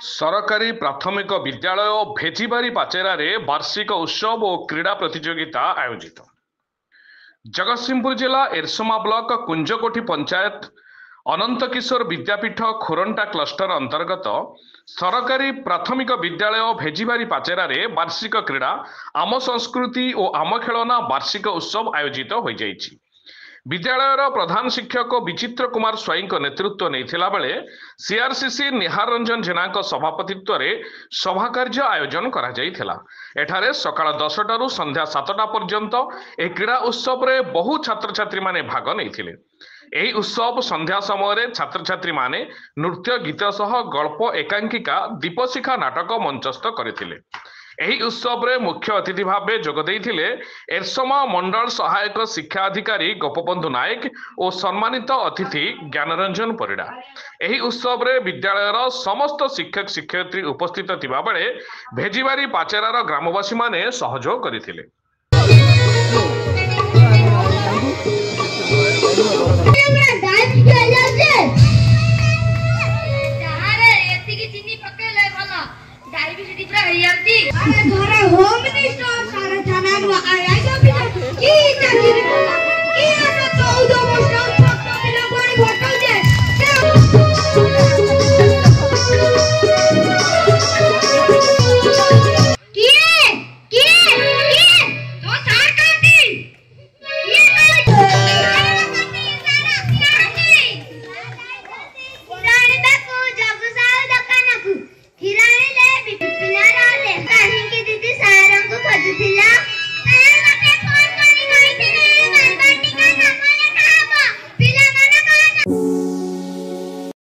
सरकारी प्राथमिक विद्यालय भेजिबारी पाचेरा वार्षिक उत्सव और क्रीड़ा प्रतियोगिता आयोजित। जगतसिंहपुर जिला एरसमा ब्लॉक कुंजकोठी पंचायत अनंत किशोर विद्यापीठ खोरंटा क्लस्टर अंतर्गत सरकारी प्राथमिक विद्यालय भेजिबारी पाचेरा वार्षिक क्रीड़ा आम संस्कृति और आम खेलना वार्षिक उत्सव आयोजित हो जाइछि। विद्यालयर प्रधान शिक्षक विचित्र कुमार स्वाई नेतृत्व नहीं बेले सीआरसीसी निहार रंजन जेना सभापतित्व में सभा कार्य आयोजन करा सकाळ 10टारू संध्या 7टा पर्यंत एक क्रीड़ा उत्सव रे बहु छात्र छात्री माने भाग नहीं। यही उत्सव संध्या समय छात्र छात्री माने नृत्य गीत सह गल्प एकांकिका दीपशिखा नाटक मंचस्थ करथिले। एही उत्सव रे मुख्य अतिथि भावे जोग देइथिले एरसमा मंडल सहायक शिक्षा अधिकारी गोपबंधु नायक और सम्मानित अतिथि ज्ञानरंजन परिड़ा। एही उत्सव रे विद्यालयर समस्त शिक्षक शिक्षयित्री उपस्थित थिबा बेले भेजिबारी पाचेरार ग्रामवासी माने सहयोग करथिले।